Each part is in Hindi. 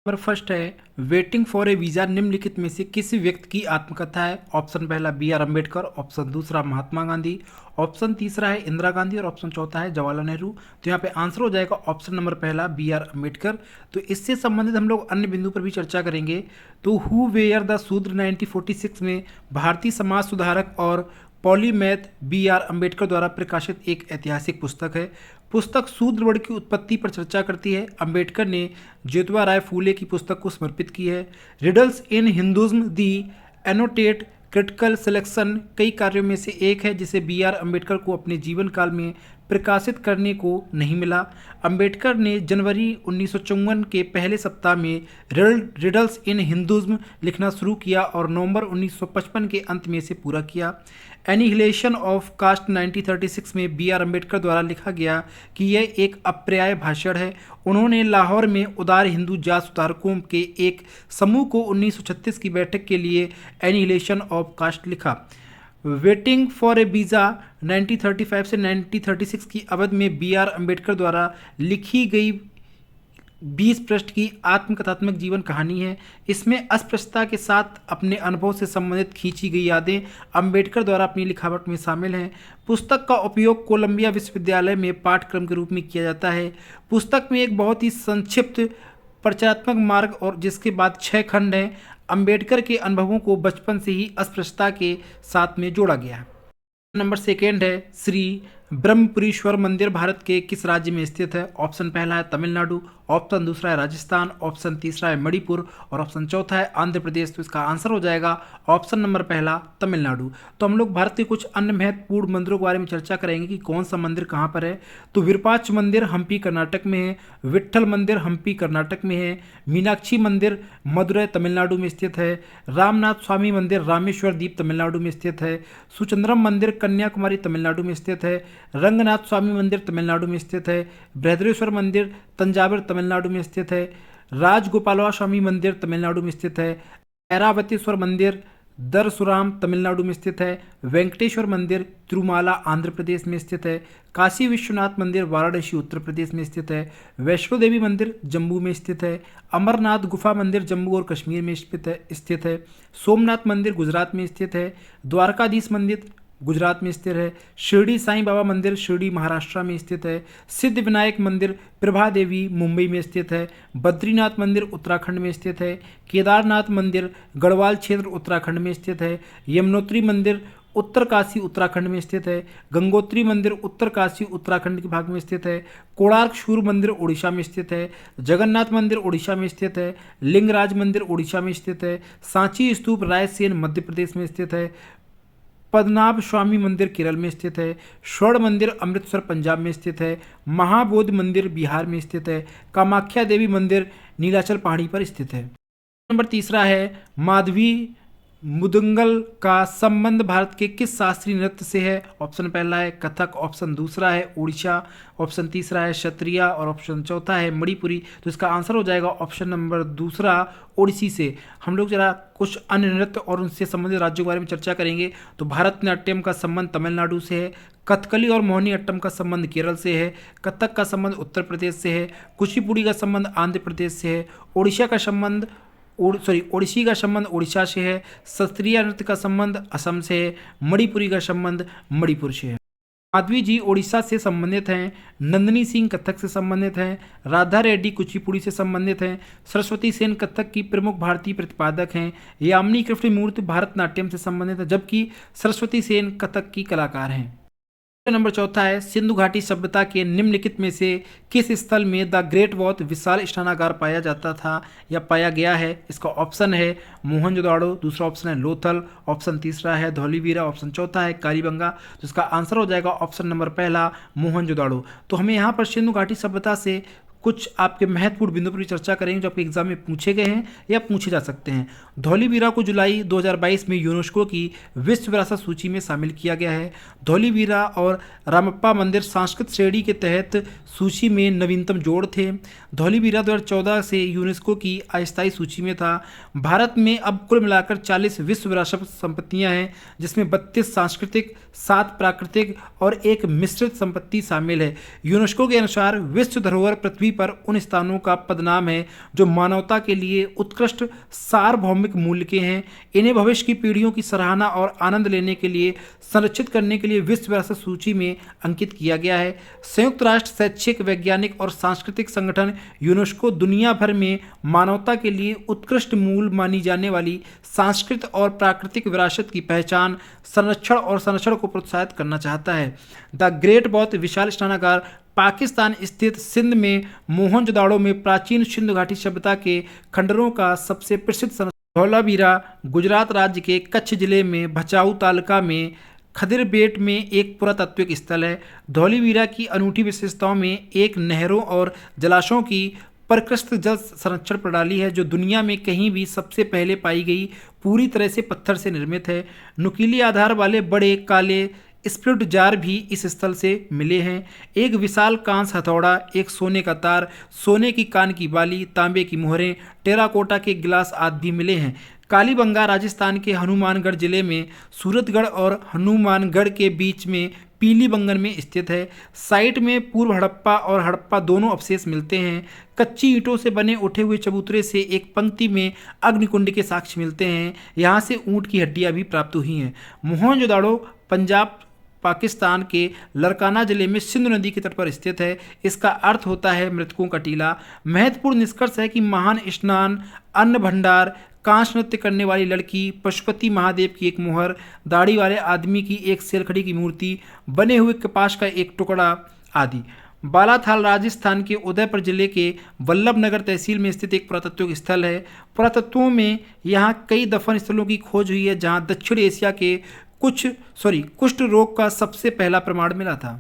नंबर फर्स्ट है वेटिंग फॉर ए वीज़ा निम्नलिखित में से किस व्यक्ति की आत्मकथा है। ऑप्शन पहला बी आर अम्बेडकर, ऑप्शन दूसरा महात्मा गांधी, ऑप्शन तीसरा है इंदिरा गांधी और ऑप्शन चौथा है जवाहरलाल नेहरू। तो यहाँ पे आंसर हो जाएगा ऑप्शन नंबर पहला बी आर अम्बेडकर। तो इससे संबंधित हम लोग अन्य बिंदु पर भी चर्चा करेंगे। तो हु वेयर द शूद्र 1946 में भारतीय समाज सुधारक और पॉलीमैथ बी आर अम्बेडकर द्वारा प्रकाशित एक ऐतिहासिक पुस्तक है। पुस्तक शूद्र वर्ग की उत्पत्ति पर चर्चा करती है। अम्बेडकर ने ज्योतिबा राय फूले की पुस्तक को समर्पित की है। रिडल्स इन हिंदुज्म दी एनोटेट क्रिटिकल सिलेक्शन कई कार्यों में से एक है जिसे बी आर अम्बेडकर को अपने जीवन काल में प्रकाशित करने को नहीं मिला। अम्बेडकर ने जनवरी 1954 के पहले सप्ताह में रिडल्स इन हिंदुज्म लिखना शुरू किया और नवंबर 1955 के अंत में इसे पूरा किया। एनिहिलेशन ऑफ कास्ट 1936 में बी आर अम्बेडकर द्वारा लिखा गया कि यह एक अपर्याय भाषण है। उन्होंने लाहौर में उदार हिंदू जात सुधारकों के एक समूह को 1936 की बैठक के लिए एनिहिलेशन ऑफ कास्ट लिखा। वेटिंग फॉर ए वीज़ा 1935 से 1936 की अवधि में बी आर अम्बेडकर द्वारा लिखी गई 20 पृष्ठ की आत्मकथात्मक जीवन कहानी है। इसमें अस्पष्टता के साथ अपने अनुभव से संबंधित खींची गई यादें अम्बेडकर द्वारा अपनी लिखावट में शामिल हैं। पुस्तक का उपयोग कोलंबिया विश्वविद्यालय में पाठ्यक्रम के रूप में किया जाता है। पुस्तक में एक बहुत ही संक्षिप्त परिचयात्मक मार्ग और जिसके बाद 6 खंड हैं। अम्बेडकर के अनुभवों को बचपन से ही अस्पृश्यता के साथ में जोड़ा गया। नंबर सेकेंड है श्री ब्रह्मपुरीश्वर मंदिर भारत के किस राज्य में स्थित है। ऑप्शन पहला है तमिलनाडु, ऑप्शन दूसरा है राजस्थान, ऑप्शन तीसरा है मणिपुर और ऑप्शन चौथा है आंध्र प्रदेश। तो इसका आंसर हो जाएगा ऑप्शन नंबर पहला तमिलनाडु। तो हम लोग भारत के कुछ अन्य महत्वपूर्ण मंदिरों के बारे में चर्चा करेंगे कि कौन सा मंदिर कहाँ पर है। तो विरूपाक्ष मंदिर हम्पी कर्नाटक में है, विट्ठल मंदिर हम्पी कर्नाटक में है, मीनाक्षी मंदिर मदुरै तमिलनाडु में स्थित है, रामनाथ स्वामी मंदिर रामेश्वर द्वीप तमिलनाडु में स्थित है, सुचंद्रम मंदिर कन्याकुमारी तमिलनाडु में स्थित है, रंगनाथ स्वामी मंदिर तमिलनाडु में स्थित है, बृहदेश्वर मंदिर तंजावर तमिलनाडु में स्थित है, राजगोपालवा स्वामी मंदिर तमिलनाडु में स्थित है, ऐरावतेश्वर मंदिर दरसुराम तमिलनाडु में स्थित है, वेंकटेश्वर मंदिर तिरुमाला आंध्र प्रदेश में स्थित है, काशी विश्वनाथ मंदिर वाराणसी उत्तर प्रदेश में स्थित है, वैष्णो देवी मंदिर जम्मू में स्थित है, अमरनाथ गुफा मंदिर जम्मू और कश्मीर में स्थित है, सोमनाथ मंदिर गुजरात में स्थित है, द्वारकाधीश मंदिर गुजरात में स्थित है, शिरडी साईं बाबा मंदिर शिरडी महाराष्ट्र में स्थित है, सिद्ध विनायक मंदिर प्रभा देवी मुंबई में स्थित है, बद्रीनाथ मंदिर उत्तराखंड में स्थित है, केदारनाथ मंदिर गढ़वाल क्षेत्र उत्तराखंड में स्थित है, यमुनोत्री मंदिर उत्तरकाशी उत्तराखंड में स्थित है, गंगोत्री मंदिर उत्तरकाशी उत्तराखंड के भाग में स्थित है, कोणार्क सूर्य मंदिर उड़ीसा में स्थित है, जगन्नाथ मंदिर उड़ीसा में स्थित है, लिंगराज मंदिर उड़ीसा में स्थित है, सांची स्तूप रायसेन मध्य प्रदेश में स्थित है, पद्मनाभ स्वामी मंदिर केरल में स्थित है, स्वर्ण मंदिर अमृतसर पंजाब में स्थित है, महाबोधि मंदिर बिहार में स्थित है, कामाख्या देवी मंदिर नीलाचल पहाड़ी पर स्थित है। नंबर तीसरा है माधवी मुदंगल का संबंध भारत के किस शास्त्रीय नृत्य से है। ऑप्शन पहला है कथक, ऑप्शन दूसरा है उड़ीसा, ऑप्शन तीसरा है क्षत्रिया और ऑप्शन चौथा है मणिपुरी। तो इसका आंसर हो जाएगा ऑप्शन नंबर दूसरा ओडिसी से। हम लोग जरा कुछ अन्य नृत्य और उनसे संबंधित राज्यों के बारे में चर्चा करेंगे। तो भारतनाट्यम का संबंध तमिलनाडु से है, कथकली और मोहिनी अट्टम का संबंध केरल से है, कथक का संबंध उत्तर प्रदेश से है, कुचिपुड़ी का संबंध आंध्र प्रदेश से है, ओडिसी का संबंध उड़ीसा से है, शास्त्रीय नृत्य का संबंध असम से है, मणिपुरी का संबंध मणिपुर से है। माधवी जी ओडिशा से संबंधित हैं, नंदिनी सिंह कथक से संबंधित हैं, राधा रेड्डी कुचिपुड़ी से संबंधित हैं, सरस्वती सेन कथक की प्रमुख भारतीय प्रतिपादक हैं, यामिनी कृष्णमूर्ति भारतनाट्यम से संबंधित है, जबकि सरस्वती सेन कथक की कलाकार हैं। नंबर चौथा है सिंधु घाटी सभ्यता के निम्नलिखित में से किस स्थल में द ग्रेट वॉथ विशाल स्नानागार पाया जाता था या पाया गया है। इसका ऑप्शन है मोहनजोदाड़ो, दूसरा ऑप्शन है लोथल, ऑप्शन तीसरा है धौलीवीरा, ऑप्शन चौथा है कालीबंगा। तो इसका आंसर हो जाएगा ऑप्शन नंबर पहला मोहनजोदाड़ो। तो हमें यहाँ पर सिंधु घाटी सभ्यता से कुछ आपके महत्वपूर्ण बिंदु पर भी चर्चा करेंगे जो आपके एग्जाम में पूछे गए हैं या पूछे जा सकते हैं। धौलीवीरा को जुलाई 2022 में यूनेस्को की विश्व विरासत सूची में शामिल किया गया है। धौलीवीरा और रामप्पा मंदिर सांस्कृतिक श्रेणी के तहत सूची में नवीनतम जोड़ थे। धौलीवीरा 2014 से यूनेस्को की अस्थायी सूची में था। भारत में अब कुल मिलाकर 40 विश्व विरासत संपत्तियां हैं, जिसमें 32 सांस्कृतिक, 7 प्राकृतिक और एक मिश्रित संपत्ति शामिल है। यूनेस्को के अनुसार विश्व धरोहर पृथ्वी पर उन स्थानों का पदनाम है जो मानवता के लिए उत्कृष्ट सार्वभौमिक मूल्य के हैं। इन्हें भविष्य की पीढ़ियों की सराहना और आनंद लेने के लिए संरक्षित करने के लिए विश्व विरासत सूची में अंकित किया गया है। संयुक्त राष्ट्र शैक्षिक, वैज्ञानिक और सांस्कृतिक संगठन यूनेस्को दुनिया भर में मानवता के लिए उत्कृष्ट मूल मानी जाने वाली सांस्कृतिक और प्राकृतिक विरासत की पहचान, संरक्षण को प्रोत्साहित करना चाहता है। द ग्रेट बौद्ध विशाल स्नानागार पाकिस्तान स्थित सिंध में मोहनजोदाड़ो में प्राचीन सिंधु घाटी सभ्यता के खंडरों का सबसे प्रसिद्ध धौलावीरा गुजरात राज्य के कच्छ जिले में भचाऊ तालुका में खदिरबेट में एक पुरातात्विक स्थल है। धौलीवीरा की अनूठी विशेषताओं में एक नहरों और जलाशयों की परिष्कृत जल संरक्षण प्रणाली है जो दुनिया में कहीं भी सबसे पहले पाई गई, पूरी तरह से पत्थर से निर्मित है। नुकीले आधार वाले बड़े काले स्प्लिट जार भी इस स्थल से मिले हैं। एक विशाल कांस हथौड़ा, एक सोने का तार, सोने की कान की बाली, तांबे की मोहरें, टेराकोटा के गिलास आदि भी मिले हैं। कालीबंगा राजस्थान के हनुमानगढ़ जिले में सूरतगढ़ और हनुमानगढ़ के बीच में पीलीबंगन में स्थित है। साइट में पूर्व हड़प्पा और हड़प्पा दोनों अवशेष मिलते हैं। कच्ची ईंटों से बने उठे हुए चबूतरे से एक पंक्ति में अग्निकुंड के साक्ष्य मिलते हैं। यहाँ से ऊँट की हड्डियाँ भी प्राप्त हुई हैं। मोहनजोदाड़ो पंजाब पाकिस्तान के लरकाना जिले में सिंधु नदी के तट पर स्थित है। इसका अर्थ होता है मृतकों का टीला। महत्वपूर्ण निष्कर्ष है कि महान स्नान, अन्न भंडार, कांच नृत्य करने वाली लड़की, पशुपति महादेव की एक मुहर, दाढ़ी वाले आदमी की एक सेलखड़ी की मूर्ति, बने हुए कपास का एक टुकड़ा आदि। बालाथाल राजस्थान के उदयपुर जिले के वल्लभनगर तहसील में स्थित एक पुरातत्विक स्थल है। पुरातत्वों में यहाँ कई दफन स्थलों की खोज हुई है जहाँ दक्षिण एशिया के कुष्ठ रोग का सबसे पहला प्रमाण मिला था।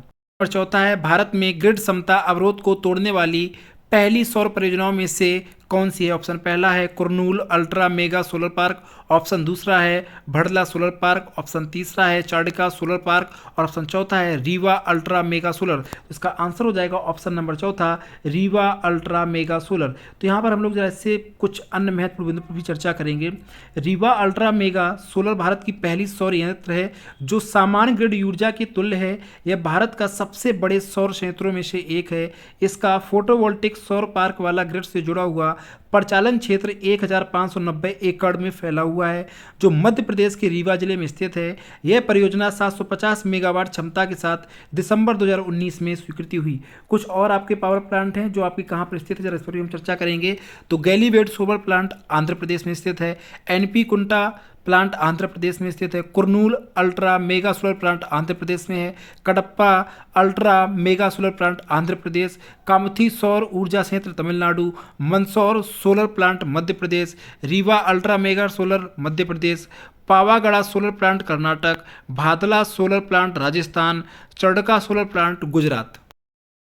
और चौथा है, भारत में ग्रिड समता अवरोध को तोड़ने वाली पहली सौर परियोजनाओं में से कौन सी है? ऑप्शन पहला है Kurnool ultra mega solar park, option दूसरा है भड़ला सोलर पार्क, ऑप्शन तीसरा है चाड़का सोलर पार्क और ऑप्शन चौथा है रीवा अल्ट्रा मेगा सोलर। तो इसका आंसर हो जाएगा ऑप्शन नंबर चौथा, रीवा अल्ट्रा मेगा सोलर। तो यहाँ पर हम लोग जरा इससे कुछ अन्य महत्वपूर्ण बिंदु पर भी चर्चा करेंगे। Rewa ultra mega solar Bharat की पहली सौर यंत्र है जो सामान्य ग्रिड ऊर्जा के तुल्य है। यह भारत का सबसे बड़े सौर संयंत्रों में से एक है। इसका फोटोवोल्टिक सौर पार्क वाला ग्रिड से जुड़ा हुआ प्रचालन क्षेत्र 1590 एकड़ में फैला हुआ है जो मध्य प्रदेश के रीवा जिले में स्थित है। यह परियोजना 750 मेगावाट क्षमता के साथ दिसंबर 2019 में स्वीकृति हुई। कुछ और आपके पावर प्लांट हैं जो आपके कहाँ पर स्थित है, जरा इस पर भी हम चर्चा करेंगे। तो गैलीवेट सोलर प्लांट आंध्र प्रदेश में स्थित है। एनपी कुंटा प्लांट आंध्र प्रदेश में स्थित है। Kurnool ultra mega solar plant Andhra Pradesh में है। Kadapa ultra mega solar plant Andhra Pradesh. Kamuthi सौर ऊर्जा संयंत्र Tamil Nadu. Mandsaur solar plant Madhya Pradesh. Rewa ultra mega solar Madhya Pradesh. Pavagada solar plant Karnataka. Bhadla solar plant Rajasthan. Charanka solar plant Gujarat.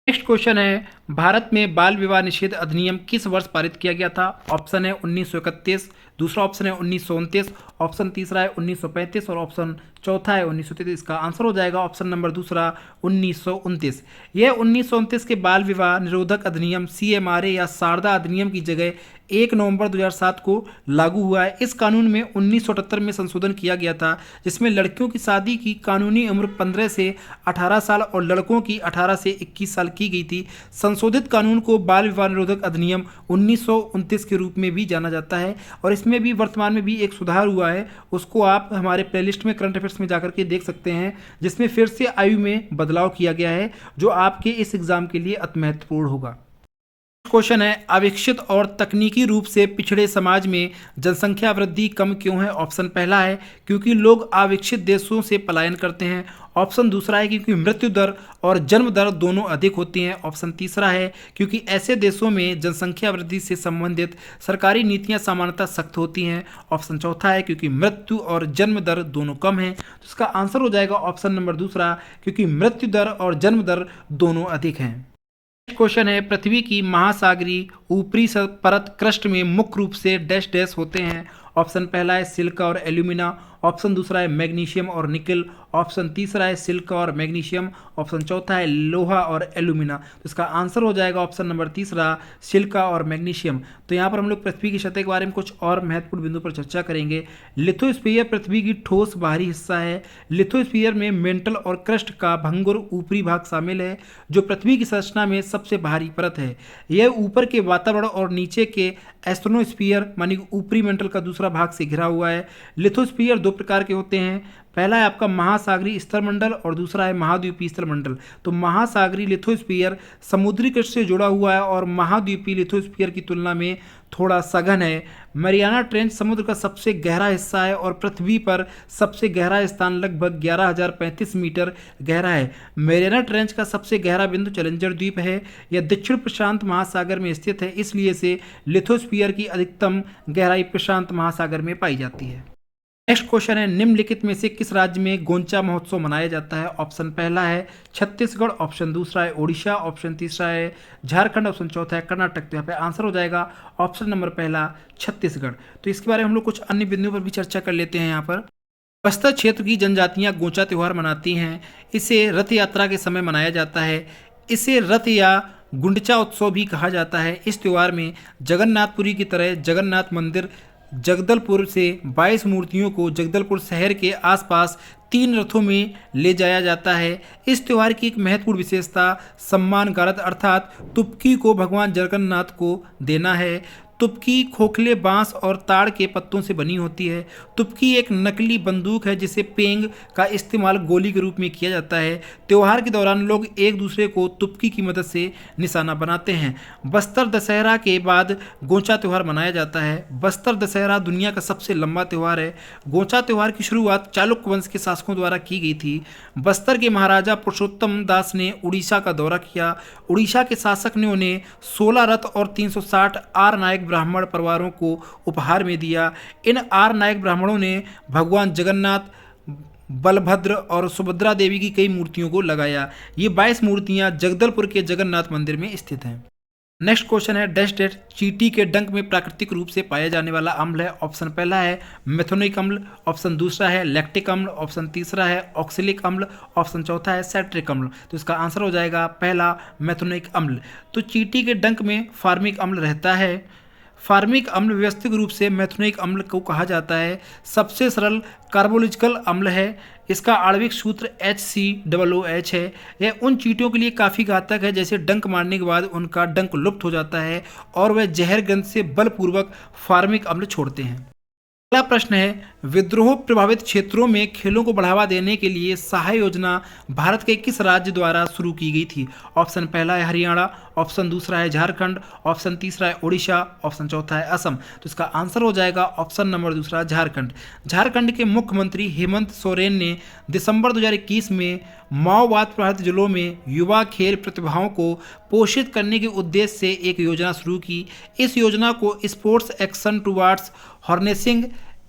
Next question है, भारत में बाल विवाह निषेध अधिनियम किस वर्ष पारित किया गया था? ऑप्शन है 1931, दूसरा ऑप्शन है 1929, ऑप्शन तीसरा है 1935 और ऑप्शन चौथा है 1933। इसका आंसर हो जाएगा ऑप्शन नंबर दूसरा 1929। यह 1929 के बाल विवाह निरोधक अधिनियम CMRA या शारदा अधिनियम की जगह 1 नवंबर 2007 को लागू हुआ है। इस कानून में 1978 में संशोधन किया गया था जिसमें लड़कियों की शादी की कानूनी उम्र 15 से 18 साल और लड़कों की 18 से 21 साल की गई थी। संशोधित कानून को बाल विवाह निरोधक अधिनियम 1929 के रूप में भी जाना जाता है और इसमें भी वर्तमान में भी एक सुधार हुआ है। उसको आप हमारे प्लेलिस्ट में करंट अफेयर्स में जाकर के देख सकते हैं जिसमें फिर से आयु में बदलाव किया गया है जो आपके इस एग्जाम के लिए अति महत्वपूर्ण होगा। क्वेश्चन है, अविकसित और तकनीकी रूप से पिछड़े समाज में जनसंख्या वृद्धि कम क्यों है? ऑप्शन पहला है क्योंकि लोग अविकसित देशों से पलायन करते हैं। ऑप्शन दूसरा है क्योंकि मृत्यु दर और जन्म दर दोनों अधिक होती हैं। ऑप्शन तीसरा है क्योंकि ऐसे देशों में जनसंख्या वृद्धि से संबंधित सरकारी नीतियां सामान्यतः सख्त होती हैं। ऑप्शन चौथा है क्योंकि मृत्यु और जन्म दर दोनों कम हैं। तो इसका आंसर हो जाएगा ऑप्शन नंबर दूसरा, क्योंकि मृत्यु दर और जन्म दर दोनों अधिक हैं। क्वेश्चन है, पृथ्वी की महासागरीय ऊपरी परत क्रस्ट में मुख्य रूप से डैश डैश होते हैं। ऑप्शन पहला है सिलिका और एल्यूमिना, ऑप्शन दूसरा है मैग्नीशियम और निकल, ऑप्शन तीसरा है सिलिका और मैग्नीशियम, ऑप्शन चौथा है लोहा और एल्यूमिना। तो इसका आंसर हो जाएगा ऑप्शन नंबर तीसरा, सिलिका और मैग्नीशियम। तो यहाँ पर हम लोग पृथ्वी की सतह के बारे में कुछ और महत्वपूर्ण बिंदु पर चर्चा करेंगे। लिथोस्फीयर पृथ्वी की ठोस बाहरी हिस्सा है। लिथोस्फीयर में मेंटल और क्रस्ट का भंगुर ऊपरी भाग शामिल है, जो पृथ्वी की संरचना में सबसे बाहरी परत है। यह ऊपर के वातावरण और नीचे के एस्ट्रोनोस्फीयर मानी ऊपरी मेंटल का दूसरा भाग से घिरा हुआ है। लिथोस्फीयर दो प्रकार के होते हैं, पहला है आपका महासागरीय स्थलमंडल और दूसरा है महाद्वीपीय स्थलमंडल। तो महासागरीय लिथोस्फीयर समुद्री क्रस्ट से जुड़ा हुआ है और महाद्वीपीय लिथोस्फीयर की तुलना में थोड़ा सघन है। मरियाना ट्रेंच समुद्र का सबसे गहरा हिस्सा है और पृथ्वी पर सबसे गहरा स्थान लगभग 11,035 मीटर गहरा है। मरियाना ट्रेंच का सबसे गहरा बिंदु चैलेंजर द्वीप है। यह दक्षिण प्रशांत महासागर में स्थित है, इसलिए से लिथोस्फीयर की अधिकतम गहराई प्रशांत महासागर में पाई जाती है। नेक्स्ट क्वेश्चन है, निम्नलिखित में से किस राज्य में गोंचा महोत्सव मनाया जाता है? ऑप्शन पहला है छत्तीसगढ़, ऑप्शन दूसरा है ओडिशा, ऑप्शन तीसरा है झारखंड, ऑप्शन चौथा है कर्नाटक। तो यहाँ पे आंसर हो जाएगा ऑप्शन नंबर पहला छत्तीसगढ़। तो इसके बारे में हम लोग कुछ अन्य बिंदुओं पर भी चर्चा कर लेते हैं। यहाँ पर बस्तर क्षेत्र की जनजातियां गोंचा त्यौहार मनाती हैं। इसे रथ यात्रा के समय मनाया जाता है। इसे रथ या गुंडचा उत्सव भी कहा जाता है। इस त्यौहार में जगन्नाथपुरी की तरह जगन्नाथ मंदिर जगदलपुर से 22 मूर्तियों को जगदलपुर शहर के आसपास 3 रथों में ले जाया जाता है। इस त्यौहार की एक महत्वपूर्ण विशेषता सम्मान गारद अर्थात तुपकी को भगवान जगन्नाथ को देना है। तुपकी खोखले बांस और ताड़ के पत्तों से बनी होती है। तुपकी एक नकली बंदूक है जिसे पेंग का इस्तेमाल गोली के रूप में किया जाता है। त्योहार के दौरान लोग एक दूसरे को तुपकी की मदद से निशाना बनाते हैं। बस्तर दशहरा के बाद गोंचा त्यौहार मनाया जाता है। बस्तर दशहरा दुनिया का सबसे लंबा त्यौहार है। गोंचा त्यौहार की शुरुआत चालुक्य वंश के शासकों द्वारा की गई थी। बस्तर के महाराजा पुरुषोत्तम दास ने उड़ीसा का दौरा किया। उड़ीसा के शासक ने उन्हें 16 रथ और 360 आर नायक ब्राह्मण परिवारों को उपहार में दिया। इन आर नायक ब्राह्मणों ने भगवान जगन्नाथ, बलभद्र और सुभद्रा देवी की कई मूर्तियों को लगाया। ये 22 मूर्तियां जगदलपुर के जगन्नाथ मंदिर में स्थित हैं। नेक्स्ट क्वेश्चन है, डैश डेट चींटी के डंक में प्राकृतिक रूप से पाया जाने वाला अम्ल है। ऑप्शन पहला है मेथोनिक अम्ल, ऑप्शन दूसरा है लैक्टिक अम्ल, ऑप्शन तीसरा है ऑक्सिलिक अम्ल, ऑप्शन चौथा है सैट्रिक अम्ल। तो इसका आंसर हो जाएगा पहला मेथोनिक अम्ल। तो चींटी के डंक में फार्मिक अम्ल रहता है। फार्मिक अम्ल व्यवस्थित रूप से मेथोनिक अम्ल को कहा जाता है। सबसे सरल कार्बोलॉजिकल अम्ल है। इसका आणविक सूत्र HCOOH है। यह उन चींटियों के लिए काफ़ी घातक है जैसे डंक मारने के बाद उनका डंक लुप्त हो जाता है और वह जहर ग्रंथ से बलपूर्वक फार्मिक अम्ल छोड़ते हैं। अगला प्रश्न है, विद्रोह प्रभावित क्षेत्रों में खेलों को बढ़ावा देने के लिए सहाय योजना भारत के किस राज्य द्वारा शुरू की गई थी? ऑप्शन पहला है हरियाणा, ऑप्शन दूसरा है झारखंड, ऑप्शन तीसरा है ओडिशा, ऑप्शन चौथा है असम। तो इसका आंसर हो जाएगा ऑप्शन नंबर दूसरा झारखंड। झारखंड के मुख्यमंत्री हेमंत सोरेन ने दिसंबर 2021 में माओवाद प्रभावित जिलों में युवा खेल प्रतिभाओं को पोषित करने के उद्देश्य से एक योजना शुरू की। इस योजना को sports action towards harnessing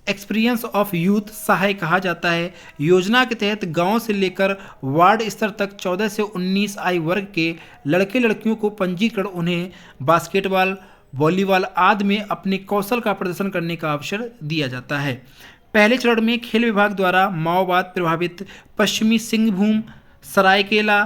experience of youth Sahay कहा जाता है। योजना के तहत गांव से लेकर वार्ड स्तर तक 14 से 19 आयु वर्ग के लड़के लड़कियों को पंजीकरण, उन्हें बास्केटबॉल, वॉलीबॉल आदि में अपने कौशल का प्रदर्शन करने का अवसर दिया जाता है। पहले चरण में खेल विभाग द्वारा माओवाद प्रभावित पश्चिमी सिंहभूम, सरायकेला,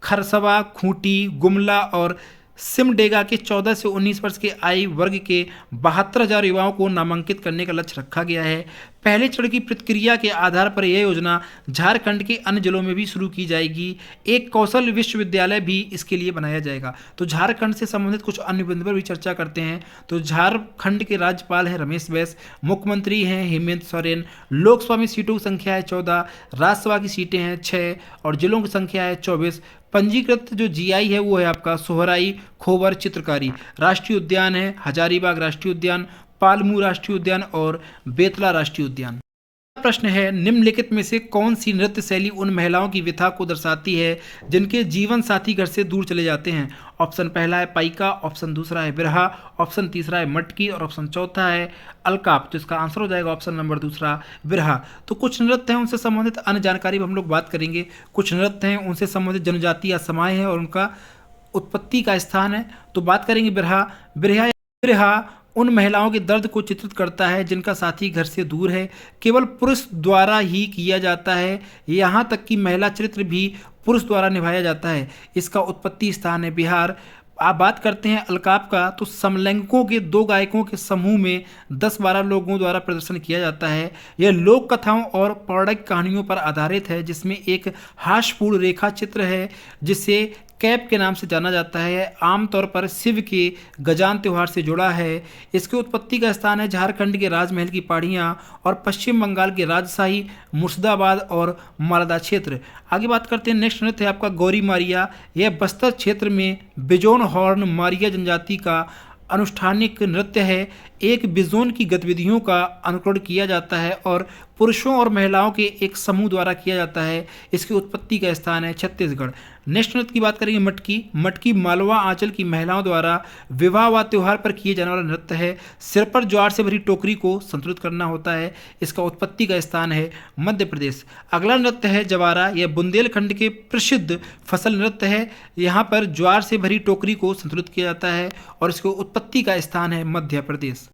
खरसवा, खूंटी, गुमला और सिमडेगा के 14 से 19 वर्ष के आयु वर्ग के 72,000 युवाओं को नामांकित करने का लक्ष्य रखा गया है। पहले चरण की प्रतिक्रिया के आधार पर यह योजना झारखंड के अन्य जिलों में भी शुरू की जाएगी। एक कौशल विश्वविद्यालय भी इसके लिए बनाया जाएगा। तो झारखंड से संबंधित कुछ अन्य बिंदु पर भी चर्चा करते हैं। तो झारखंड के राज्यपाल हैं रमेश बैस, मुख्यमंत्री हैं हेमंत सोरेन, लोकसभा में सीटों की संख्या है 14, राज्यसभा की सीटें हैं 6 और जिलों की संख्या है 24। पंजीकृत जो जीआई है वो है आपका सोहराई खोबर चित्रकारी। राष्ट्रीय उद्यान है हजारीबाग राष्ट्रीय उद्यान, पालमू राष्ट्रीय उद्यान और बेतला राष्ट्रीय उद्यान। प्रश्न है, निम्नलिखित में से कौन सी नृत्य शैली उन महिलाओं की व्यथा को दर्शाती है जिनके जीवन साथी घर से दूर चले जाते हैं? ऑप्शन पहला है पाइका, ऑप्शन दूसरा है बिरहा, ऑप्शन तीसरा है मटकी और ऑप्शन चौथा है अलकाप। तो इसका आंसर हो जाएगा ऑप्शन नंबर दूसरा बिरहा। तो कुछ नृत्य हैं उनसे संबंधित अन्य जानकारी भी हम लोग बात करेंगे। कुछ नृत्य हैं उनसे संबंधित जनजाति या समाज है और उनका उत्पत्ति का स्थान है। तो बात करेंगे बिरहा। बिरहा उन महिलाओं के दर्द को चित्रित करता है जिनका साथी घर से दूर है, केवल पुरुष द्वारा ही किया जाता है, यहाँ तक कि महिला चरित्र भी पुरुष द्वारा निभाया जाता है। इसका उत्पत्ति स्थान है बिहार। आप बात करते हैं अलकाप का, तो समलैंगिकों के दो गायकों के समूह में 10-12 लोगों द्वारा प्रदर्शन किया जाता है। यह लोक कथाओं और पौराणिक कहानियों पर आधारित है, जिसमें एक हास्यपूर्ण रेखा चित्र है जिसे कैप के नाम से जाना जाता है। आमतौर पर शिव के गजान त्यौहार से जुड़ा है। इसके उत्पत्ति का स्थान है झारखंड के राजमहल की पहाड़ियाँ और पश्चिम बंगाल के राजशाही मुर्शिदाबाद और मालदा क्षेत्र। आगे बात करते हैं, नेक्स्ट नृत्य है आपका गौरी मारिया। यह बस्तर क्षेत्र में बिजोन हॉर्न मारिया जनजाति का अनुष्ठानिक नृत्य है। एक बिजोन की गतिविधियों का अनुकरण किया जाता है और पुरुषों और महिलाओं के एक समूह द्वारा किया जाता है। इसकी उत्पत्ति का स्थान है छत्तीसगढ़। नेक्स्ट नृत्य की बात करेंगे मटकी। मटकी मालवा आंचल की महिलाओं द्वारा विवाह व त्योहार पर किए जाने वाला नृत्य है। सिर पर ज्वार से भरी टोकरी को संतुलित करना होता है। इसका उत्पत्ति का स्थान है मध्य प्रदेश। अगला नृत्य है जवारा। यह बुंदेलखंड के प्रसिद्ध फसल नृत्य है। यहाँ पर ज्वार से भरी टोकरी को संतुलित किया जाता है और इसकी उत्पत्ति का स्थान है मध्य प्रदेश।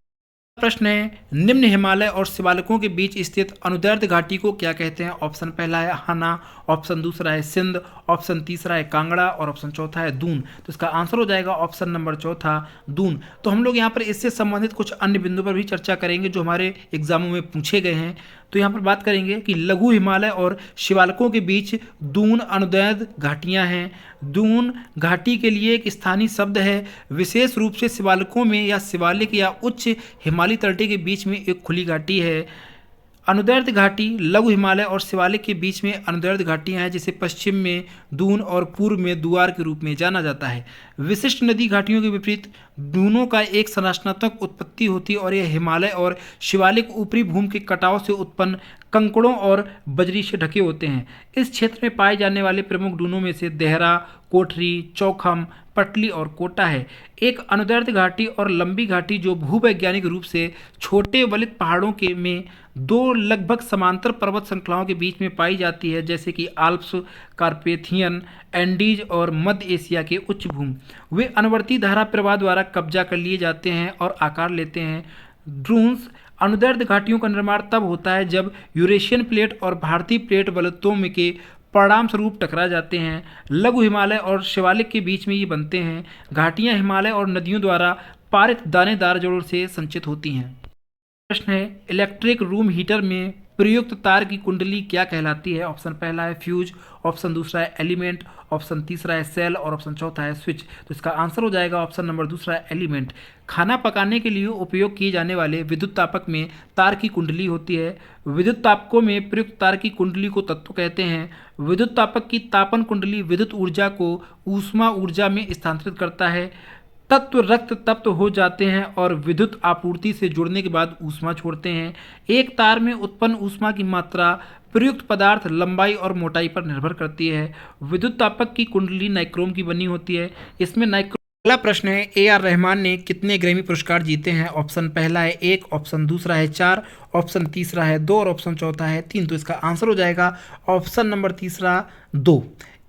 प्रश्न है, निम्न हिमालय और शिवालिकों के बीच स्थित अनुदैर्ध्य घाटी को क्या कहते हैं? ऑप्शन पहला है हाना, ऑप्शन दूसरा है सिंध, ऑप्शन तीसरा है कांगड़ा और ऑप्शन चौथा है दून। तो इसका आंसर हो जाएगा ऑप्शन नंबर चौथा दून। तो हम लोग यहाँ पर इससे संबंधित कुछ अन्य बिंदु पर भी चर्चा करेंगे जो हमारे एग्जामों में पूछे गए हैं। तो यहाँ पर बात करेंगे कि लघु हिमालय और शिवालिकों के बीच दून अनुदैर्ध्य घाटियाँ हैं। दून घाटी के लिए एक स्थानीय शब्द है। विशेष रूप से शिवालिकों में या शिवालिक या उच्च हिमालयी तलटे के बीच में एक खुली घाटी है। अनुदैर्ध्य घाटी लघु हिमालय और शिवालिक के बीच में अनुदैर्ध्य घाटियाँ हैं, जिसे पश्चिम में दून और पूर्व में दुआर के रूप में जाना जाता है। विशिष्ट नदी घाटियों के विपरीत दूनों का एक संरचनात्मक उत्पत्ति होती है और यह हिमालय और शिवालिक ऊपरी भूमि के कटाव से उत्पन्न कंकड़ों और बजरी से ढके होते हैं। इस क्षेत्र में पाए जाने वाले प्रमुख दूनों में से देहरा, कोठरी, चौखम, पटली और कोटा है। एक अनुदैर्ध्य घाटी और लंबी घाटी जो भूवैज्ञानिक रूप से छोटे वलित पहाड़ों के में दो लगभग समांतर पर्वत श्रृंखलाओं के बीच में पाई जाती है, जैसे कि आल्प्स, कार्पेथियन, एंडीज और मध्य एशिया के उच्च भूमि। वे अनुवर्ती धारा प्रवाह द्वारा कब्जा कर लिए जाते हैं और आकार लेते हैं। ड्रून्स अनुदैर्ध्य घाटियों का निर्माण तब होता है जब यूरेशियन प्लेट और भारतीय प्लेट वलयतों में के परिणाम स्वरूप टकरा जाते हैं। लघु हिमालय और शिवालिक के बीच में ये बनते हैं। घाटियाँ हिमालय और नदियों द्वारा पारित दानेदार जड़ों से संचित होती हैं। प्रश्न है, इलेक्ट्रिक रूम हीटर में प्रयुक्त तार की कुंडली क्या कहलाती है? ऑप्शन पहला है फ्यूज, ऑप्शन दूसरा है एलिमेंट, ऑप्शन तीसरा है सेल और ऑप्शन चौथा है स्विच। तो इसका आंसर हो जाएगा ऑप्शन नंबर दूसरा है एलिमेंट। खाना पकाने के लिए उपयोग किए जाने वाले विद्युत तापक में तार की कुंडली होती है। विद्युत तापकों में प्रयुक्त तार की कुंडली को तत्व कहते हैं। विद्युत तापक की तापन कुंडली विद्युत ऊर्जा को ऊष्मा ऊर्जा में स्थानांतरित करता है। तत्व रक्त तप्त हो जाते हैं और विद्युत आपूर्ति से जुड़ने के बाद ऊष्मा छोड़ते हैं। एक तार में उत्पन्न ऊष्मा की मात्रा प्रयुक्त पदार्थ लंबाई और मोटाई पर निर्भर करती है। विद्युत तापक की कुंडली नाइक्रोम की बनी होती है। इसमें नाइक्रोम। अगला प्रश्न है, ए.आर. रहमान ने कितने ग्रैमी पुरस्कार जीते हैं? ऑप्शन पहला है 1, ऑप्शन दूसरा है 4, ऑप्शन तीसरा है 2 और ऑप्शन चौथा है 3। तो इसका आंसर हो जाएगा ऑप्शन नंबर तीसरा 2।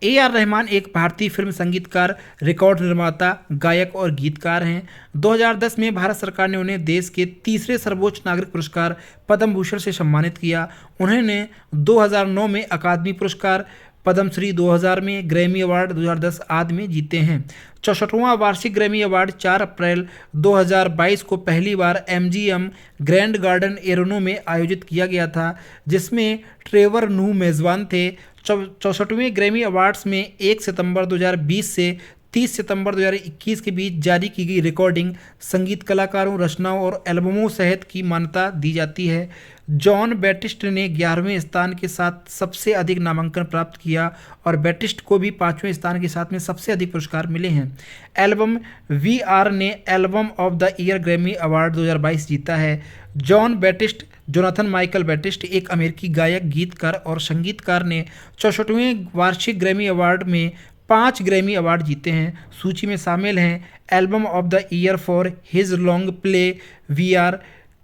ए.आर. रहमान एक भारतीय फिल्म संगीतकार, रिकॉर्ड निर्माता, गायक और गीतकार हैं। 2010 में भारत सरकार ने उन्हें देश के तीसरे सर्वोच्च नागरिक पुरस्कार पद्म भूषण से सम्मानित किया। उन्होंने 2009 में अकादमी पुरस्कार, पद्मश्री 2000 में, ग्रैमी अवार्ड 2010 आदि में जीते हैं। 64वां वार्षिक ग्रैमी अवार्ड 4 अप्रैल 2022 को पहली बार MGM ग्रैंड गार्डन एरोनो में आयोजित किया गया था, जिसमें ट्रेवर नूह मेज़बान थे। 64वें ग्रैमी अवार्ड्स में 1 सितंबर 2020 से 30 सितंबर 2021 के बीच जारी की गई रिकॉर्डिंग, संगीत कलाकारों, रचनाओं और एल्बमों सहित की मान्यता दी जाती है। जॉन बैटिस्ट ने 11वें स्थान के साथ सबसे अधिक नामांकन प्राप्त किया और बैटिस्ट को भी 5वें स्थान के साथ में सबसे अधिक पुरस्कार मिले हैं। एल्बम VR ने album of the year Grammy award 2022 जीता है। John Batiste Jonathan Michael Batiste एक अमेरिकी गायक, गीतकार और संगीतकार ने 64वें वार्षिक ग्रैमी अवार्ड में 5 ग्रैमी अवार्ड जीते हैं। सूची में शामिल हैं album of the year for his long play VR,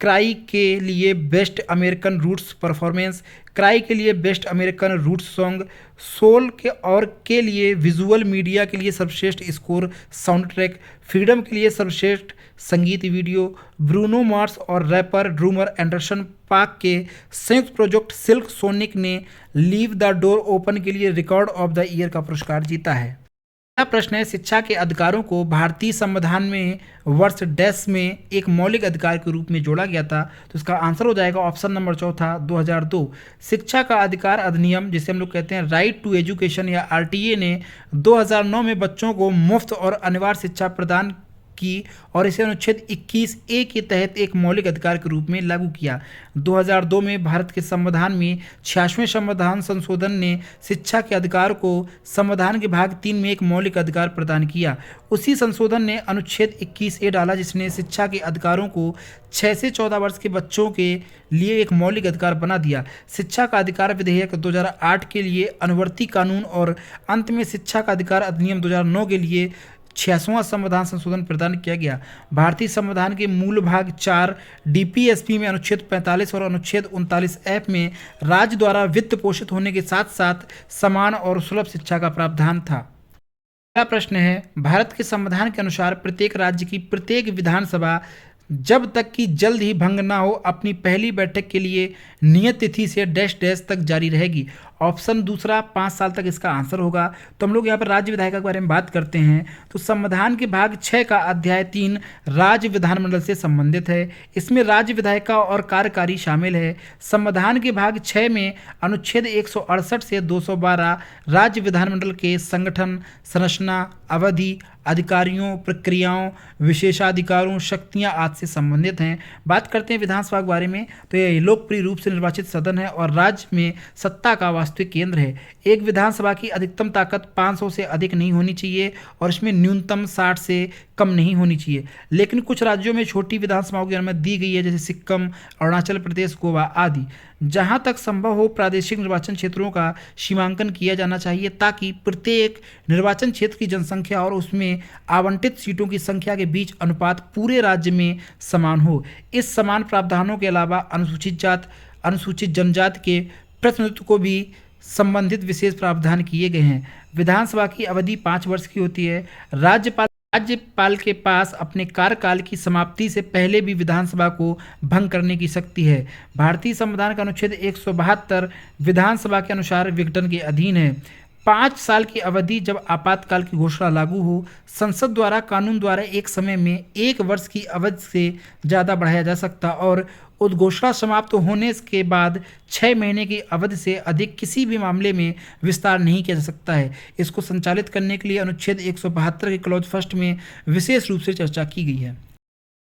Cry के लिए best American roots performance, Cry के लिए best American roots song, Soul के लिए विजुअल मीडिया के लिए सर्वश्रेष्ठ स्कोर साउंड ट्रैक, फ्रीडम के लिए सर्वश्रेष्ठ संगीत वीडियो, ब्रूनो मार्स और रैपर ड्रूमर एंडरसन पाक के संयुक्त प्रोजेक्ट सिल्क सोनिक ने लीव द डोर ओपन के लिए रिकॉर्ड ऑफ द ईयर का पुरस्कार जीता है। अगला प्रश्न है, शिक्षा के अधिकारों को भारतीय संविधान में वर्ष डैश में एक मौलिक अधिकार के रूप में जोड़ा गया था। तो इसका आंसर हो जाएगा ऑप्शन नंबर चौथा 2002। शिक्षा का अधिकार अधिनियम, जिसे हम लोग कहते हैं राइट टू एजुकेशन या आरटीए, ने 2009 में बच्चों को मुफ्त और अनिवार्य शिक्षा प्रदान की और इसे अनुच्छेद 21A के तहत एक मौलिक अधिकार के रूप में लागू किया। 2002 में भारत के संविधान में 66वें संविधान संशोधन ने शिक्षा के अधिकार को संविधान के भाग 3 में एक मौलिक अधिकार प्रदान किया। उसी संशोधन ने अनुच्छेद 21A डाला, जिसने शिक्षा के अधिकारों को 6 से 14 वर्ष के बच्चों के लिए एक मौलिक अधिकार बना दिया। शिक्षा का अधिकार विधेयक 2008 के लिए अनुवर्ती कानून और अंत में शिक्षा का अधिकार अधिनियम 2009 के लिए 66वां संविधान संशोधन प्रदान किया गया। भारतीय संविधान के मूल भाग 4 डीपीएसपी में अनुच्छेद 45 और अनुच्छेद 39F में राज्य द्वारा वित्त पोषित होने के साथ साथ समान और सुलभ शिक्षा का प्रावधान था। अगला प्रश्न है, भारत के संविधान के अनुसार प्रत्येक राज्य की प्रत्येक विधानसभा जब तक कि जल्द ही भंग ना हो अपनी पहली बैठक के लिए नियत तिथि से डैश डैश तक जारी रहेगी। ऑप्शन दूसरा 5 साल तक इसका आंसर होगा। तो हम लोग यहाँ पर राज्य विधायिका के बारे में बात करते हैं तो संविधान के भाग 6 का अध्याय 3 राज्य विधानमंडल से संबंधित है। इसमें राज्य विधायिका और कार्यकारी शामिल है। संविधान के भाग 6 में अनुच्छेद 168 से 212 राज्य विधानमंडल के संगठन, संरचना, अवधि, अधिकारियों, प्रक्रियाओं, विशेषाधिकारों, शक्तियां आदि से संबंधित हैं। बात करते हैं विधानसभा के बारे में तो यह लोकप्रिय रूप से निर्वाचित सदन है और राज्य में सत्ता का वास्तविक केंद्र है। एक विधानसभा की अधिकतम ताकत 500 से अधिक नहीं होनी चाहिए और इसमें न्यूनतम 60 से कम नहीं होनी चाहिए। लेकिन कुछ राज्यों में छोटी विधानसभाओं की अनुमति दी गई है, जैसे सिक्किम, अरुणाचल प्रदेश, गोवा आदि। जहां तक संभव हो प्रादेशिक निर्वाचन क्षेत्रों का सीमांकन किया जाना चाहिए ताकि प्रत्येक निर्वाचन क्षेत्र की जनसंख्या और उसमें आवंटित सीटों की संख्या के बीच अनुपात पूरे राज्य में समान हो। इस समान प्रावधानों के अलावा अनुसूचित जात, अनुसूचित जनजाति के प्रतिनिधित्व को भी संबंधित विशेष प्रावधान किए गए हैं। विधानसभा की अवधि 5 वर्ष की होती है। राज्यपाल के पास अपने कार्यकाल की समाप्ति से पहले भी विधानसभा को भंग करने की शक्ति है। भारतीय संविधान का अनुच्छेद 172 विधानसभा के अनुसार विघटन के अधीन है। 5 साल की अवधि जब आपातकाल की घोषणा लागू हो, संसद द्वारा कानून द्वारा एक समय में 1 वर्ष की अवधि से ज़्यादा बढ़ाया जा सकता और उद्घोषणा समाप्त होने के बाद 6 महीने की अवधि से अधिक किसी भी मामले में विस्तार नहीं किया जा सकता है। इसको संचालित करने के लिए अनुच्छेद 172 के क्लॉज फर्स्ट में विशेष रूप से चर्चा की गई है।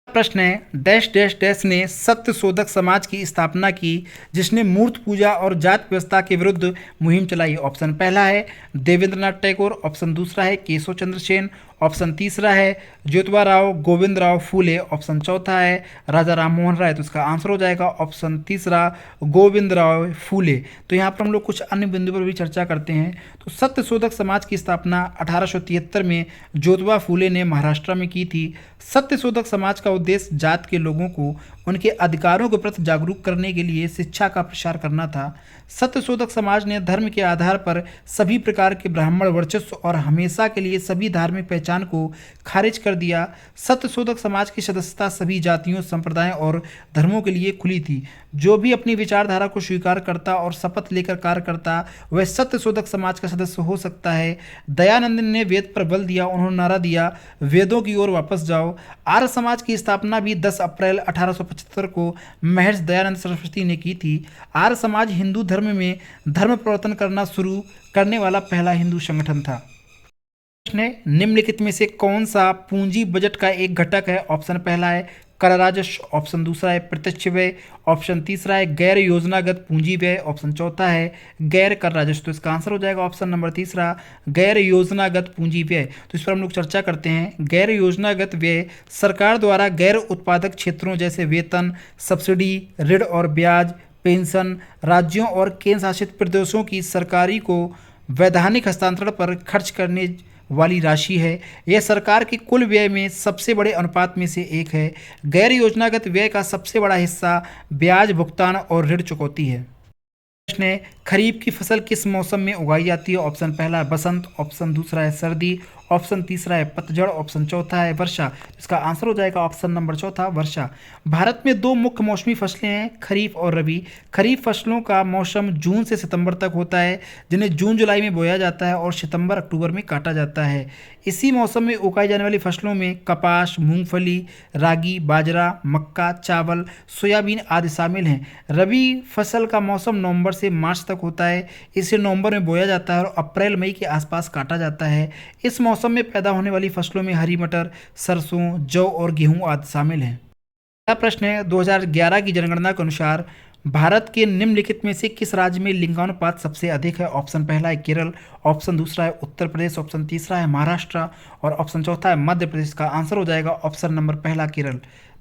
प्रश्न है, डैश डैश डैश ने सत्य शोधक समाज की स्थापना की जिसने मूर्त पूजा और जात व्यवस्था के विरुद्ध मुहिम चलाई। ऑप्शन पहला है देवेंद्रनाथ टैगोर, ऑप्शन दूसरा है केशव चंद्र सेन, ऑप्शन तीसरा है ज्योतिबा राव गोविंद राव फूले, ऑप्शन चौथा है राजा राम मोहन राय। तो इसका आंसर हो जाएगा ऑप्शन तीसरा गोविंद राव फूले। तो यहाँ पर हम लोग कुछ अन्य बिंदु पर भी चर्चा करते हैं। तो सत्य शोधक समाज की स्थापना 1873 में ज्योतिबा फूले ने महाराष्ट्र में की थी। सत्य शोधक समाज का उद्देश्य जात के लोगों को उनके अधिकारों के प्रति जागरूक करने के लिए शिक्षा का प्रसार करना था। सत्य शोधक समाज ने धर्म के आधार पर सभी प्रकार के ब्राह्मण वर्चस्व और हमेशा के लिए सभी धार्मिक पहचान को खारिज कर दिया। सत्य शोधक समाज की सदस्यता सभी जातियों, संप्रदायों और धर्मों के लिए खुली थी। जो भी अपनी विचारधारा को स्वीकार करता और शपथ लेकर कार्य करता वह सत्य शोधक समाज का सदस्य हो सकता है। दयानंद ने वेद पर बल दिया। उन्होंने नारा दिया, वेदों की ओर वापस जाओ। आर्य समाज की स्थापना भी 10 अप्रैल 1875 को महर्षि दयानंद सरस्वती ने की थी। आर्य समाज हिंदू धर्म में धर्म परिवर्तन करना शुरू करने वाला पहला हिंदू संगठन था। निम्नलिखित में से कौन सा पूंजी बजट का एक घटक है। ऑप्शन पहला है कर राजस्व, ऑप्शन दूसरा है प्रत्यक्ष व्यय, ऑप्शन तीसरा है गैर योजनागत पूंजी व्यय, ऑप्शन चौथा है गैर कर राजस्व। तो इसका आंसर हो जाएगा ऑप्शन नंबर तीसरा गैर योजनागत पूंजी व्यय। तो इस पर हम लोग चर्चा करते हैं। गैर योजनागत व्यय सरकार द्वारा गैर उत्पादक क्षेत्रों जैसे वेतन, सब्सिडी, ऋण और ब्याज, पेंशन, राज्यों और केंद्र शासित प्रदेशों की सरकारी को वैधानिक हस्तांतरण पर खर्च करने वाली राशि है। यह सरकार के कुल व्यय में सबसे बड़े अनुपात में से एक है। गैर योजनागत व्यय का सबसे बड़ा हिस्सा ब्याज भुगतान और ऋण चुकौती है। प्रश्न है खरीफ की फसल किस मौसम में उगाई जाती है? ऑप्शन पहला है बसंत, ऑप्शन दूसरा है सर्दी, ऑप्शन तीसरा है पतझड़, ऑप्शन चौथा है वर्षा। इसका आंसर हो जाएगा ऑप्शन नंबर चौथा, वर्षा। भारत में दो मुख्य मौसमी फसलें हैं, खरीफ और रबी। खरीफ फसलों का मौसम जून से सितंबर तक होता है, जिन्हें जून जुलाई में बोया जाता है और सितंबर अक्टूबर में काटा जाता है। इसी मौसम में उगाई जाने वाली फसलों में कपास, मूंगफली, रागी, बाजरा, मक्का, चावल, सोयाबीन आदि शामिल हैं। रबी फसल का मौसम नवंबर से मार्च तक होता है। इसे नवंबर में बोया जाता है और अप्रैल मई के आसपास काटा जाता है। इस मौसम में पैदा होने वाली फसलों में हरी मटर, सरसों, जौ और गेहूं आदि शामिल हैं। अगला प्रश्न है 2011 की जनगणना के अनुसार भारत के निम्नलिखित में से किस राज्य में लिंगानुपात सबसे अधिक है? ऑप्शन पहला है केरल, ऑप्शन दूसरा है उत्तर प्रदेश, ऑप्शन तीसरा है महाराष्ट्र और ऑप्शन चौथा है मध्य प्रदेश। का आंसर हो जाएगा ऑप्शन नंबर पहला केरल।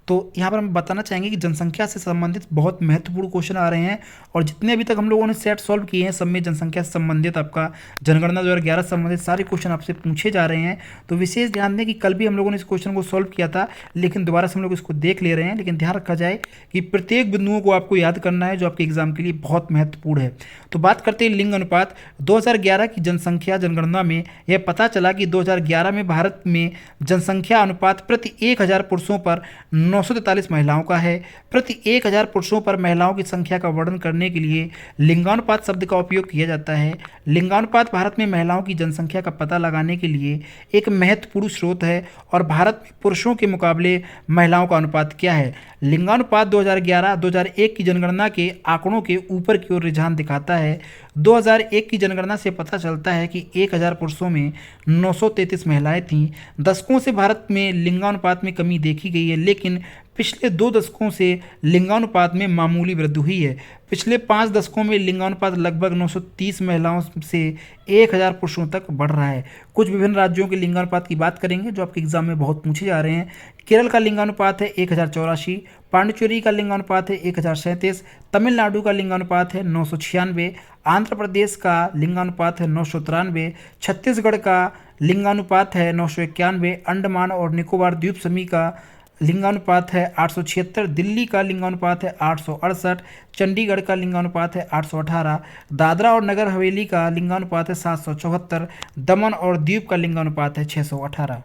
तो यहाँ पर हम बताना चाहेंगे कि जनसंख्या से संबंधित बहुत महत्वपूर्ण क्वेश्चन आ रहे हैं और जितने अभी तक हम लोगों ने सेट सॉल्व किए हैं सब में जनसंख्या से संबंधित आपका जनगणना 2011 से संबंधित सारे क्वेश्चन आपसे पूछे जा रहे हैं। तो विशेष ध्यान दें कि कल भी हम लोगों ने इस क्वेश्चन को सॉल्व किया था, लेकिन दोबारा से हम लोग इसको देख ले रहे हैं। लेकिन ध्यान रखा जाए कि प्रत्येक बिंदुओं को आपको याद करना है जो आपके एग्जाम के लिए बहुत महत्वपूर्ण है। तो बात करते हैं लिंग अनुपात। 2011 की जनसंख्या जनगणना में यह पता चला कि 2011 में भारत में जनसंख्या अनुपात प्रति 1000 पुरुषों पर 943 महिलाओं का है। प्रति 1000 पुरुषों पर महिलाओं की संख्या का वर्णन करने के लिए लिंगानुपात शब्द का उपयोग किया जाता है। लिंगानुपात भारत में महिलाओं की जनसंख्या का पता लगाने के लिए एक महत्वपूर्ण स्रोत है। और भारत में पुरुषों के मुकाबले महिलाओं का अनुपात क्या है? लिंगानुपात 2011-2001 की जनगणना के आंकड़ों के ऊपर की ओर रुझान दिखाता है। 2001 की जनगणना से पता चलता है कि 1000 पुरुषों में 933 महिलाएं थीं। दशकों से भारत में लिंगानुपात में कमी देखी गई है, लेकिन पिछले 2 दशकों से लिंगानुपात में मामूली वृद्धि हुई है। पिछले 5 दशकों में लिंगानुपात लगभग 930 महिलाओं से 1000 पुरुषों तक बढ़ रहा है। कुछ विभिन्न राज्यों के लिंगानुपात की बात करेंगे जो आपके एग्जाम में बहुत पूछे जा रहे हैं। केरल का लिंगानुपात है 1084, पांडिचेरी का लिंगानुपात है 1037, तमिलनाडु का लिंगानुपात है 996, आंध्र प्रदेश का लिंगानुपात है 993, छत्तीसगढ़ का लिंगानुपात है 991, अंडमान और निकोबार द्वीप समूह का लिंगानुपात है 876, दिल्ली का लिंगानुपात है 868, चंडीगढ़ का लिंगानुपात है 818, दादरा और नगर हवेली का लिंगानुपात है 774, दमन और दीव का लिंगानुपात है 618।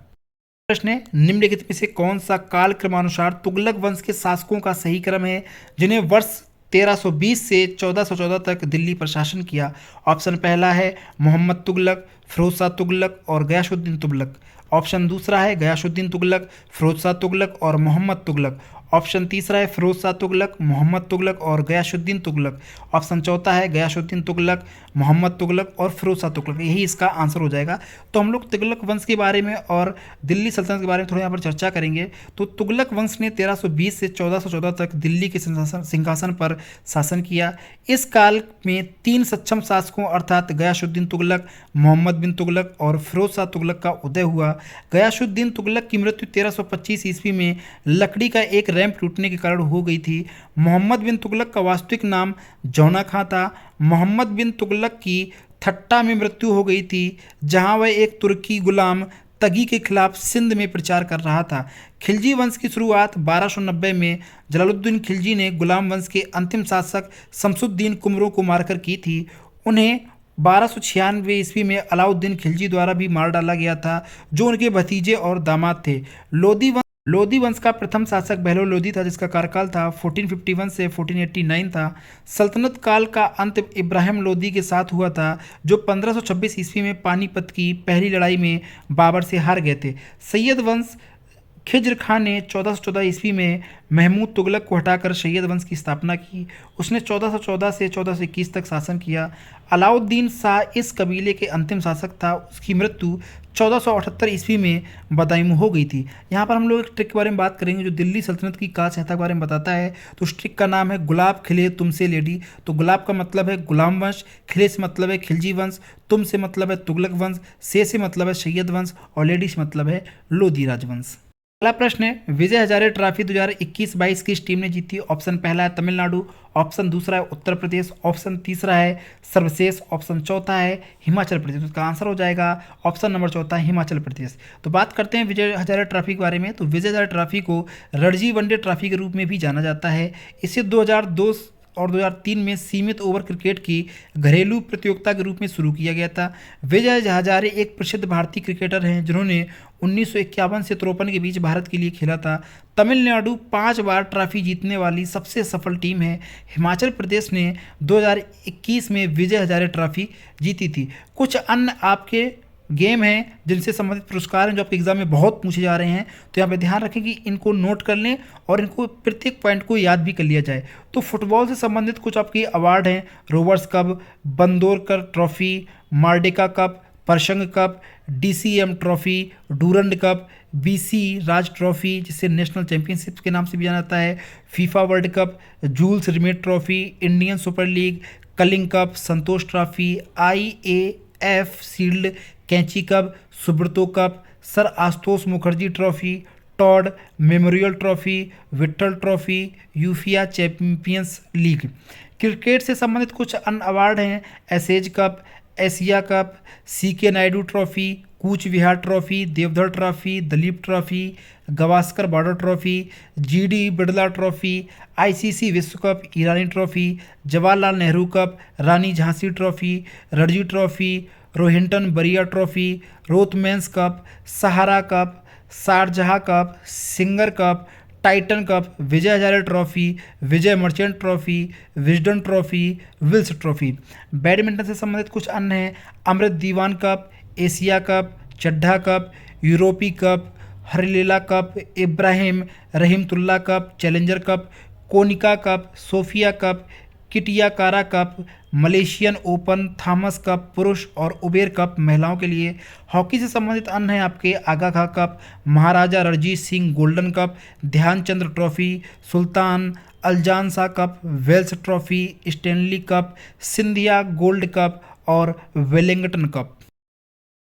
प्रश्न है निम्नलिखित में से कौन सा कालक्रमानुसार तुगलक वंश के शासकों का सही क्रम है जिन्हें वर्ष 1320 से 1414 तक दिल्ली पर शासन किया? ऑप्शन पहला है मोहम्मद तुगलक, फिरोज शाह तुगलक और गयासुद्दीन तुगलक। ऑप्शन दूसरा है गयासुद्दीन तुगलक, फिरोज शाह तुगलक और मोहम्मद तुगलक। ऑप्शन तीसरा है फिरोज शाह तुगलक, मोहम्मद तुगलक और गयासुद्दीन तुगलक। ऑप्शन चौथा है गयासुद्दीन तुगलक, मोहम्मद तुगलक और फिरोज शाह तुगलक। यही इसका आंसर हो जाएगा। तो हम लोग तुगलक वंश के बारे में और दिल्ली सल्तनत के बारे में थोड़ा यहाँ पर चर्चा करेंगे। तो तुगलक वंश ने 1320 से 1414 तक दिल्ली के सिंहासन पर शासन किया। इस काल में 3 सक्षम शासकों अर्थात गयासुद्दीन तुगलक, मोहम्मद बिन तुगलक और फिरोज शाह तुगलक का उदय हुआ। गयासुद्दीन तुगलक की मृत्यु 1325 ईस्वी में लकड़ी का एक रैंप टूटने के कारण हो गई थी। मोहम्मद बिन तुगलक का वास्तविक नाम जौना खां था। मोहम्मद बिन तुगलक की थट्टा में मृत्यु हो गई थी, जहां वह एक तुर्की गुलाम तगी के खिलाफ सिंध में प्रचार कर रहा था। खिलजी वंश की शुरुआत 1290 में जलालुद्दीन खिलजी ने गुलाम वंश के अंतिम शासक शमसुद्दीन कुमरो को मारकर की थी। उन्हें 1296 ईस्वी में अलाउद्दीन खिलजी द्वारा भी मार डाला गया था, जो उनके भतीजे और दामाद थे। लोधी वंश का प्रथम शासक बहलोल लोधी था, जिसका कार्यकाल था 1451 से 1489 था। सल्तनत काल का अंत इब्राहिम लोधी के साथ हुआ था, जो 1526 ईस्वी में पानीपत की पहली लड़ाई में बाबर से हार गए थे। सैयद वंश खिज्र खान ने 1414 ईस्वी में महमूद तुगलक को हटाकर सैयद वंश की स्थापना की। उसने 1414 से 1421 तक शासन किया। अलाउद्दीन शाह इस कबीले के अंतिम शासक था। उसकी मृत्यु 1478 ईस्वी में बदायूं हो गई थी। यहाँ पर हम लोग एक ट्रिक के बारे में बात करेंगे जो दिल्ली सल्तनत की काल संहिता के बारे में बताता है। तो उस ट्रिक का नाम है गुलाब खिले तुमसे लेडी। तो गुलाब का मतलब है गुलाम वंश, खिले से मतलब है खिलजी वंश, तुम से मतलब है तुगलक वंश, से मतलब है सैयद वंश और लेडी से मतलब है लोधी राजवंश। अगला प्रश्न है विजय हजारे ट्रॉफी 2021-22 किस टीम ने जीती? ऑप्शन पहला है तमिलनाडु, ऑप्शन दूसरा है उत्तर प्रदेश, ऑप्शन तीसरा है सर्वशेष, ऑप्शन चौथा है हिमाचल प्रदेश। उसका आंसर हो जाएगा ऑप्शन नंबर चौथा हिमाचल प्रदेश। तो बात करते हैं विजय हजारे ट्रॉफी के बारे में। तो विजय हजारे ट्रॉफी को रणजी वनडे ट्रॉफी के रूप में भी जाना जाता है। इसे 2002 और 2003 में सीमित ओवर क्रिकेट की घरेलू प्रतियोगिता के रूप में शुरू किया गया था। विजय हजारे एक प्रसिद्ध भारतीय क्रिकेटर हैं जिन्होंने 1951 से 53 के बीच भारत के लिए खेला था। तमिलनाडु 5 बार ट्रॉफी जीतने वाली सबसे सफल टीम है। हिमाचल प्रदेश ने 2021 में विजय हजारे ट्रॉफी जीती थी। कुछ अन्य आपके गेम हैं जिनसे संबंधित पुरस्कार हैं जो आपके एग्जाम में बहुत पूछे जा रहे हैं, तो यहाँ पे ध्यान रखें कि इनको नोट कर लें और इनको प्रत्येक पॉइंट को याद भी कर लिया जाए। तो फुटबॉल से संबंधित कुछ आपके अवार्ड हैं: Rovers cup, Bandodkar trophy, Merdeka cup, परशंग cup, DCM trophy, Durand cup, BC Raj trophy जिसे नेशनल चैंपियनशिप के नाम से भी जाना जाता है, FIFA World Cup, Jules Rimet trophy, Indian Super League, Kalinga cup, Santosh trophy, IAF shield, कैंची cup, Subroto cup, sir Ashutosh Mukherjee trophy, Todd memorial trophy, Vitthal trophy, UEFA champions league. Cricket से संबंधित कुछ अन्य अवार्ड हैं: Ashes cup, Asia cup, CK Naidu trophy, Cooch Behar trophy, Deodhar trophy, Duleep trophy, Gavaskar Border trophy, GD Birla trophy, ICC विश्व cup, Irani trophy, Jawaharlal Nehru cup, Rani Jhansi trophy, Ranji trophy, Rohinton Baria trophy, Rothmans cup, Sahara cup, Sharjah cup, Singer cup, Titan cup, Vijay Hazare trophy, Vijay Merchant trophy, Wisden trophy, Wills trophy. Badminton से संबंधित कुछ अन्य हैं: Amrit Diwan cup, Asia cup, Chadha cup, यूरोपी cup, Harilela cup, Ibrahim Rahimtulla cup, challenger cup, Konica cup, Sophia cup, Kitiyakara cup, Malaysian open, Thomas cup पुरुष और उबेर कप महिलाओं के लिए। हॉकी से संबंधित अन्य हैं आपके Aga Khan cup, Maharaja Ranjit Singh golden cup, Dhyanchand trophy, Sultan अल्जान Shah cup, Wales trophy, Stanley cup, Scindia gold cup और वेलिंगटन कप।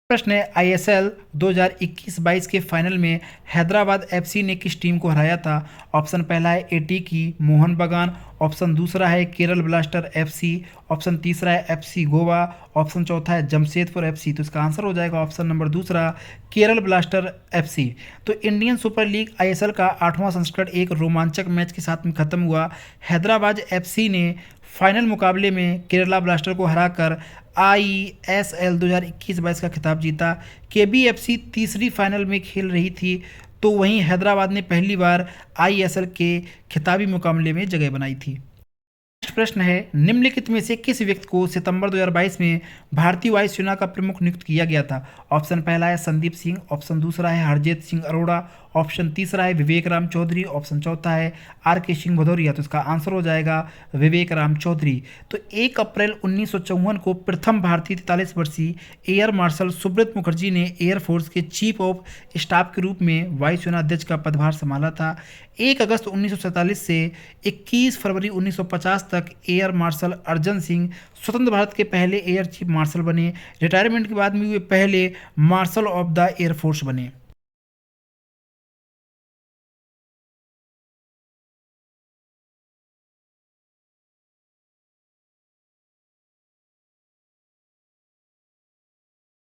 प्रश्न है, ISL 2021-22 के फाइनल में हैदराबाद FC ने किस टीम को हराया था? ऑप्शन पहला है AT की मोहन बगान, ऑप्शन दूसरा है केरल ब्लास्टर FC, ऑप्शन तीसरा है FC गोवा, ऑप्शन चौथा है जमशेदपुर FC। तो इसका आंसर हो जाएगा ऑप्शन नंबर दूसरा, केरल ब्लास्टर FC। तो इंडियन सुपर लीग ISL का 8वां संस्करण एक रोमांचक मैच के साथ में खत्म हुआ। हैदराबाद FC ने फाइनल मुकाबले में केरला ब्लास्टर को हराकर ISL 2021-22 का खिताब जीता। KBFC तीसरी फाइनल में खेल रही थी, तो वहीं हैदराबाद ने पहली बार ISL के खिताबी मुकाबले में जगह बनाई थी। नेक्स्ट प्रश्न है, निम्नलिखित में से किस व्यक्ति को सितंबर 2022 में भारतीय वायुसेना का प्रमुख नियुक्त किया गया था? ऑप्शन पहला है संदीप सिंह, ऑप्शन दूसरा है हरजीत सिंह अरोड़ा, ऑप्शन तीसरा है विवेक राम चौधरी, ऑप्शन चौथा है RK सिंह भदौरिया। तो इसका आंसर हो जाएगा विवेक राम चौधरी। तो 1 अप्रैल 1954 को प्रथम भारतीय 43 वर्षीय एयर मार्शल सुब्रत मुखर्जी ने एयरफोर्स के चीफ ऑफ स्टाफ के रूप में वायुसेना अध्यक्ष का पदभार संभाला था। 1 अगस्त 1947 से 21 फरवरी 1950 तक एयर मार्शल अर्जन सिंह स्वतंत्र भारत के पहले एयर चीफ मार्शल बने। रिटायरमेंट के बाद में वे पहले मार्शल ऑफ द एयरफोर्स बने।